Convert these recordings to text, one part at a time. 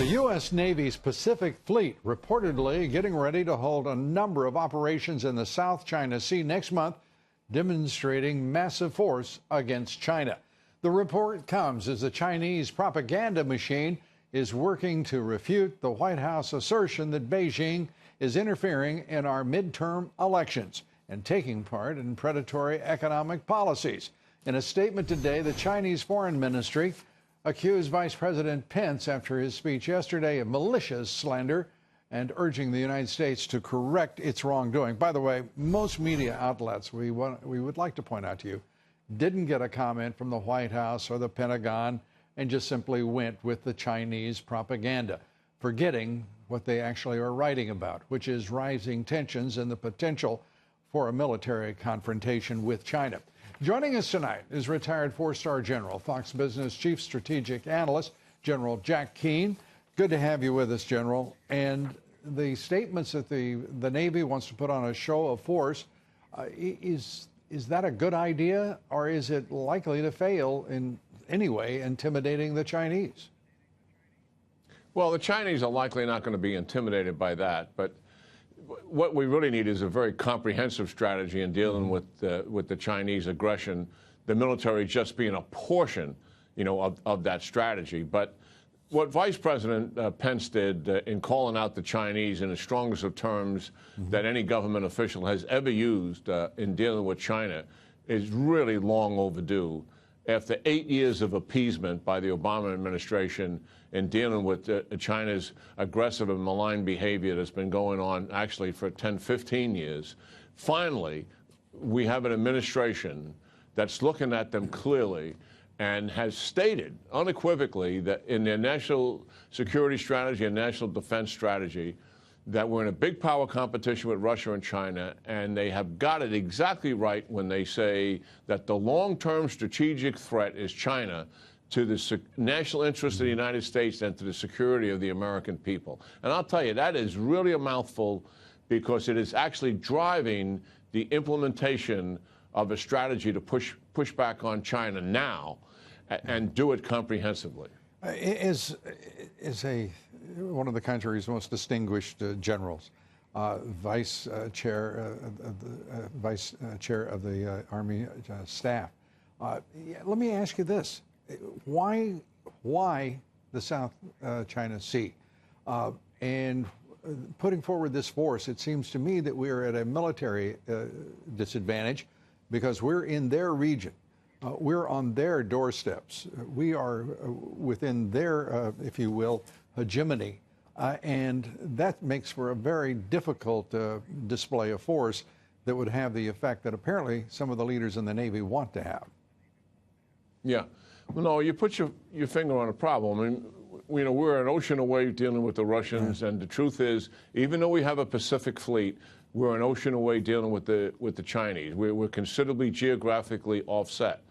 The U.S. Navy's Pacific Fleet reportedly getting ready to hold a number of operations in the South China Sea next month, demonstrating massive force against China. The report comes as the Chinese propaganda machine is working to refute the White House assertion that Beijing is interfering in our midterm elections and taking part in predatory economic policies. In a statement today, the Chinese Foreign Ministry accused Vice President Pence after his speech yesterday of malicious slander and urging the United States to correct its wrongdoing. By the way, most media outlets, we would like to point out to you, didn't get a comment from the White House or the Pentagon and just simply went with the Chinese propaganda, forgetting what they actually are writing about, which is rising tensions and the potential for a military confrontation with China. Joining us tonight is retired four-star general, Fox Business chief strategic analyst, General Jack Keane. Good to have you with us, General. And the statements that the Navy wants to put on a show of force, is that a good idea, or is it likely to fail in any way, intimidating the Chinese? Well, the Chinese are likely not going to be intimidated by that, but what we really need is a very comprehensive strategy in dealing with the Chinese aggression, the military just being a portion, of that strategy. But what Vice President Pence did in calling out the Chinese in the strongest of terms that any government official has ever used in dealing with China is really long overdue. After 8 years of appeasement by the Obama administration in dealing with China's aggressive and malign behavior that's been going on actually for 10, 15 years, finally, we have an administration that's looking at them clearly and has stated unequivocally that in their national security strategy and national defense strategy that we're in a big power competition with Russia and China, and they have got it exactly right when they say that the long-term strategic threat is China to the national interest of the United States and to the security of the American people. And I'll tell you, that is really a mouthful, because it is actually driving the implementation of a strategy to push back on China now and do it comprehensively. Is one of the country's most distinguished generals, vice chair of the Army staff. Let me ask you this: why the South China Sea? And putting forward this force, it seems to me that we are at a military disadvantage because we're in their region. We're on their doorsteps. We are within their, if you will, hegemony. And that makes for a very difficult display of force that would have the effect that apparently some of the leaders in the Navy want to have. Yeah. Well, no, you put your finger on a problem. I mean, we're an ocean away dealing with the Russians, and the truth is, even though we have a Pacific fleet, we're an ocean away dealing with the Chinese. We're considerably geographically offset.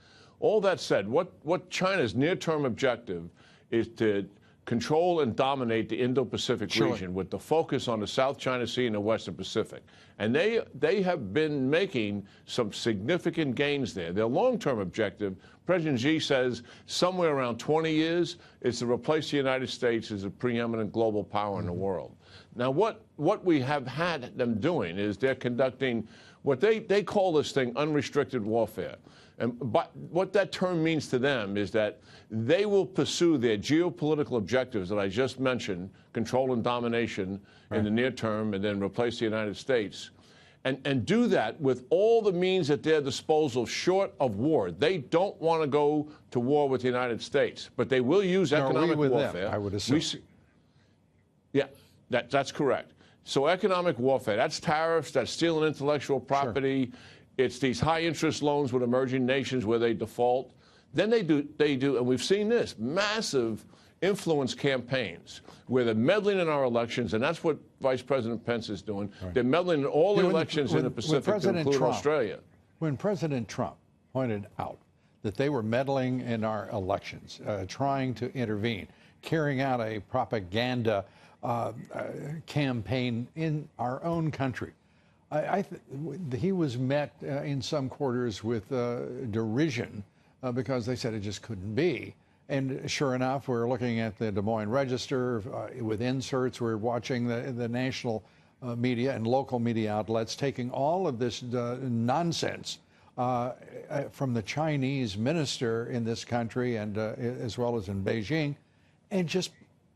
All that said, what China's near-term objective is to control and dominate the Indo-Pacific region with the focus on the South China Sea and the Western Pacific. And they have been making some significant gains there. Their long-term objective, President Xi says somewhere around 20 years, is to replace the United States as a preeminent global power in the world. Now, what we have had them doing is they're conducting what they call this thing unrestricted warfare. But what that term means to them is that they will pursue their geopolitical objectives that I just mentioned, control and domination in the near term, and then replace the United States, and do that with all the means at their disposal short of war. They don't want to go to war with the United States, but they will use economic warfare. Them, I would assume. Yeah, that's correct. So economic warfare, that's tariffs, that's stealing intellectual property. Sure. It's these high-interest loans with emerging nations where they default. Then they do, and we've seen this, massive influence campaigns where they're meddling in our elections, and that's what Vice President Pence is doing. Right. They're meddling in all the elections in the Pacific, to include Australia. When President Trump pointed out that they were meddling in our elections, trying to intervene, carrying out a propaganda campaign in our own country, he was met in some quarters with derision because they said it just couldn't be. And sure enough, we're looking at the Des Moines Register with inserts. We're watching the national media and local media outlets taking all of this nonsense from the Chinese minister in this country and as well as in Beijing, and just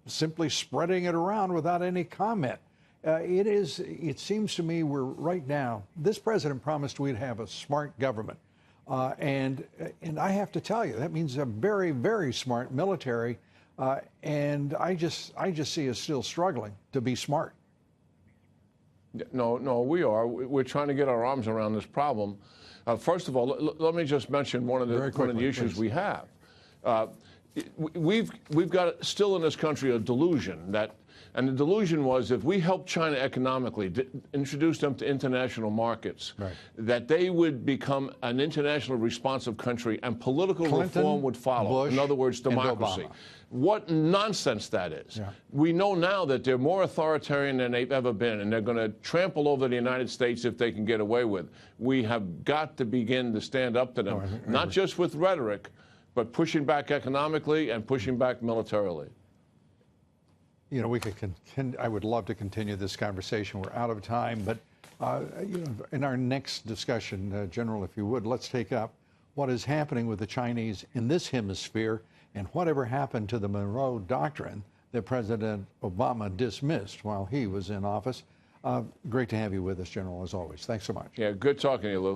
simply spreading it around without any comment. It seems to me we're right now, this president promised we'd have a smart government. And I have to tell you, that means a very, very smart military. And I just see us still struggling to be smart. No, we are. We're trying to get our arms around this problem. First of all, let me just mention one of the issues we have. We've got still in this country a delusion and the delusion was if we help China economically, introduce them to international markets, that they would become an internationally responsive country and political reform would follow. Bush, in other words, democracy. What nonsense that is. We know now that they're more authoritarian than they've ever been, and they're going to trample over the United States if they can get away with. We have got to begin to stand up to them, not just with rhetoric, but pushing back economically and pushing back militarily. You know, I would love to continue this conversation. We're out of time, but you know, in our next discussion, General, if you would, let's take up what is happening with the Chinese in this hemisphere and whatever happened to the Monroe Doctrine that President Obama dismissed while he was in office. Great to have you with us, General, as always. Thanks so much. Yeah, good talking to you, Lou.